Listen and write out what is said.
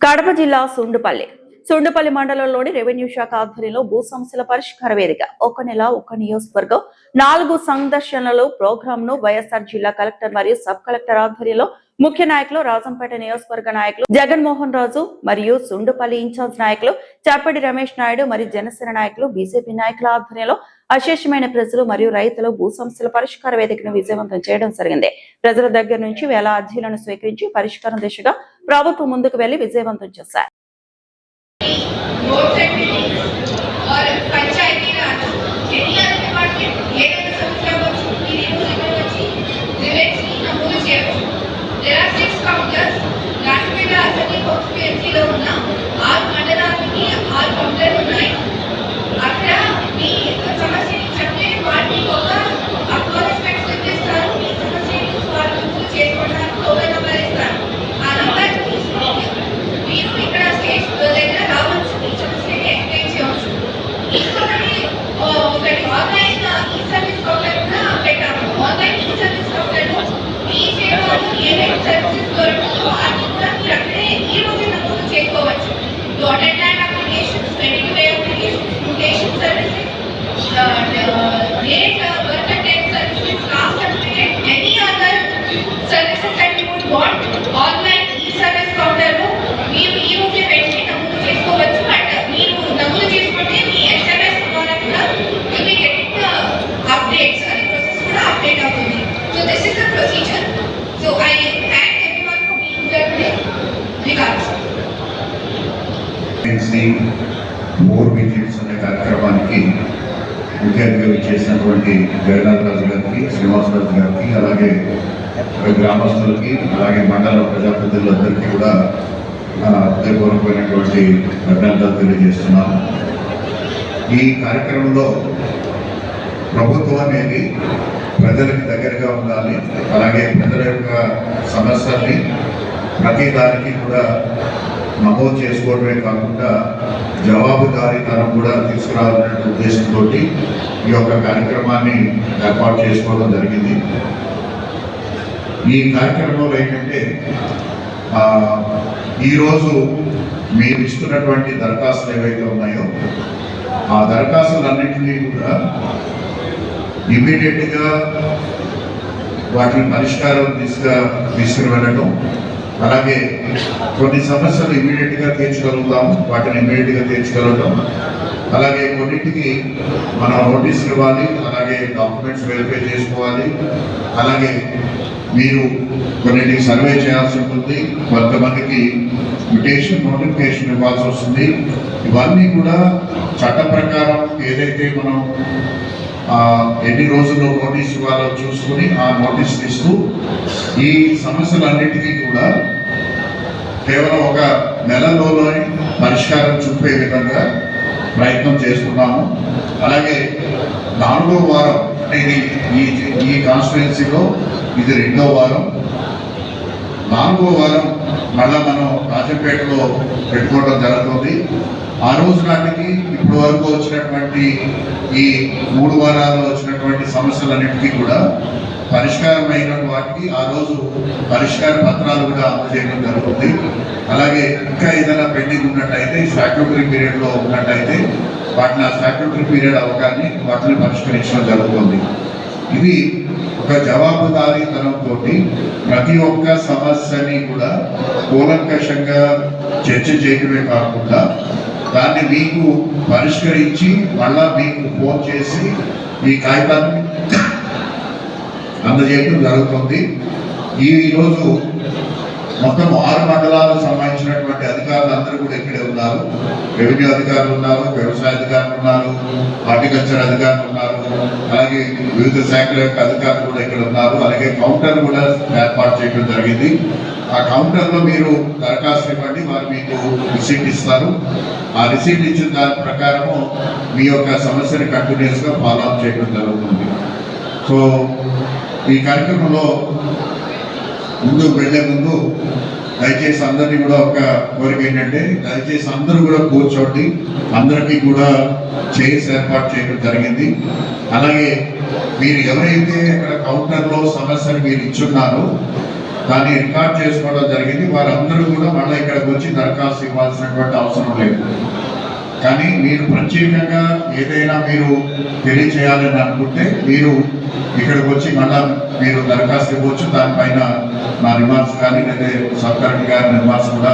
కడప జిల్లా సుండుపల్లి మండలంలోని రెవెన్యూ శాఖ ఆధ్వర్యంలో భూ సమస్యల పరిష్కార వేదిక ఒక నెల ఒక నియోజకవర్గం 4 సందర్శనలు ప్రోగ్రామ్ ను వైఎస్ఆర్ జిల్లా కలెక్టర్ మరియు సబ్ కలెక్టర్ ఆధ్వర్యంలో ముఖ్య నాయకులు రాజంపేట నియోజకవర్గ నాయకులు జగన్మోహన్ రాజు మరియు సుండుపల్లి ఇన్ఛార్జ్ నాయకులు చాపడి రమేష్ నాయుడు మరియు జనసేన నాయకులు బీజేపీ నాయకుల ఆధ్వర్యంలో అశేషమైన ప్రజలు మరియు రైతులు భూ సమస్యల పరిష్కార వేదికను విజయవంతం చేయడం జరిగింది. ప్రజల దగ్గర నుంచి వేల అర్జీలను స్వీకరించి పరిష్కారం దిశగా ప్రభుత్వం ముందుకు వెళ్లి విజయవంతం చేశారు. మోర్ విజిట్స్ అనే కార్యక్రమానికి ముఖ్య అతిథిగా చేసినటువంటి జగన్నాథరాజు గారికి, శ్రీనివాసరాజు గారికి, అలాగే గ్రామస్తులకి, అలాగే మండల ప్రజాప్రతినిధులందరికీ కూడా హృదయపూర్వకమైనటువంటి అభినందనలు తెలియజేస్తున్నాను. ఈ కార్యక్రమంలో ప్రభుత్వం అనేది ప్రజలకు దగ్గరగా ఉండాలి, అలాగే ప్రజల యొక్క సమస్యల్ని ప్రతి దానికి కూడా నమోదు చేసుకోవడమే కాకుండా జవాబుదారీతనం కూడా తీసుకురావాలనే ఉద్దేశంతో ఈ యొక్క కార్యక్రమాన్ని ఏర్పాటు చేసుకోవడం జరిగింది. ఈ కార్యక్రమంలో ఏంటంటే ఈరోజు మీరు ఇస్తున్నటువంటి దరఖాస్తులు ఏవైతే ఉన్నాయో ఆ దరఖాస్తులన్నింటినీ కూడా ఇమీడియట్గా వాటిని పరిష్కారం తీసుకువెళ్ళడం, అలాగే కొన్ని సమస్యలు ఇమీడియట్గా తీర్చగలుగుతాము, వాటిని ఇమీడియట్గా తీర్చగలగడం, అలాగే కొన్నింటికి మనం నోటీస్ ఇవ్వాలి, అలాగే డాక్యుమెంట్స్ వెరిఫై చేసుకోవాలి, అలాగే మీరు కొన్నింటికి సర్వే చేయాల్సి ఉంటుంది, కొంతమందికి నోటిఫికేషన్ ఇవ్వాల్సి వస్తుంది. ఇవన్నీ కూడా చట్ట ప్రకారం ఏదైతే మనం ఎన్ని రోజుల్లో నోటీస్ ఇవ్వాలో చూసుకుని ఆ నోటీస్ ఇస్తూ ఈ సమస్యలన్నిటికీ కూడా కేవలం ఒక నెలలోనే పరిష్కారం చూపే విధంగా ప్రయత్నం చేస్తున్నాము. అలాగే 4వ వారం అంటే ఈ కాన్స్టిట్యుయెన్సీలో ఇది 2వ వారం. 4వ వారం మళ్ళా మనం రాజంపేటలో పెట్టుకోవడం జరుగుతుంది. ఆ రోజు నాటికి ఇప్పటి వరకు వచ్చినటువంటి ఈ 3 వారాల్లో వచ్చినటువంటి సమస్యలన్నిటికీ కూడా పరిష్కారం అయిన వాటికి ఆ రోజు పరిష్కార పత్రాలు కూడా అందజేయడం జరుగుతుంది. అలాగే ఇంకా ఏదైనా పెండింగ్ ఉన్నట్టయితే స్టాట్యూటరీ పీరియడ్లో ఉన్నట్టయితే వాటిని ఆ స్టాట్యూటరీ పీరియడ్ అవగానే వాటిని పరిష్కరించడం జరుగుతుంది. ఇది ఒక జవాబుదారీతనంతో ప్రతి ఒక్క సమస్యని కూడా కూలంకషంగా చర్చ చేయడమే కాకుండా దాన్ని మీకు పరిష్కరించి మళ్ళా మీకు ఫోన్ చేసి ఈ కాగితాన్ని అందజేయడం జరుగుతుంది. ఈరోజు మొత్తం 6 మండలాలకు సంబంధించినటువంటి అధికారులు అందరూ కూడా ఇక్కడే ఉన్నారు. రెవెన్యూ అధికారులు ఉన్నారు, వ్యవసాయ అధికారులు ఉన్నారు, హార్టికల్చర్ అధికారులు ఉన్నారు, అలాగే వివిధ శాఖల యొక్క అధికారులు కూడా ఇక్కడ ఉన్నారు. అలాగే కౌంటర్ కూడా ఏర్పాటు చేయడం జరిగింది. ఆ కౌంటర్లో మీరు దరఖాస్తు ఇవ్వండి, వారు మీకు రిసీట్ ఇస్తారు. ఆ రిసీట్ ఇచ్చిన దాని ప్రకారము మీ యొక్క సమస్యని కంటిన్యూస్గా ఫాలో అప్ చేయడం జరుగుతుంది. సో ఈ కార్యక్రమంలో ముందుకు వెళ్లే ముందు దయచేసి అందరినీ కూడా ఒక కోరిక ఏంటంటే, దయచేసి అందరూ కూడా కూర్చోండి. అందరికీ కూడా చైర్స్ ఏర్పాటు చేయడం జరిగింది. అలాగే మీరు ఎవరైతే ఇక్కడ కౌంటర్లో సమస్యను మీరు ఇచ్చున్నారో దాన్ని రికార్డ్ చేసుకోవడం జరిగింది. వారందరూ కూడా మళ్ళీ ఇక్కడికి వచ్చి దరఖాస్తు ఇవ్వాల్సినటువంటి అవసరం లేదు. కానీ మీరు ప్రత్యేకంగా ఏదైనా మీరు తెలియచేయాలని అనుకుంటే మీరు ఇక్కడికి వచ్చి మళ్ళా మీరు దరఖాస్తు ఇవ్వచ్చు. దానిపైన నా రిమార్క్స్ కానీ లేదా సబ్ కలెక్టర్ గారి రిమార్క్స్ కూడా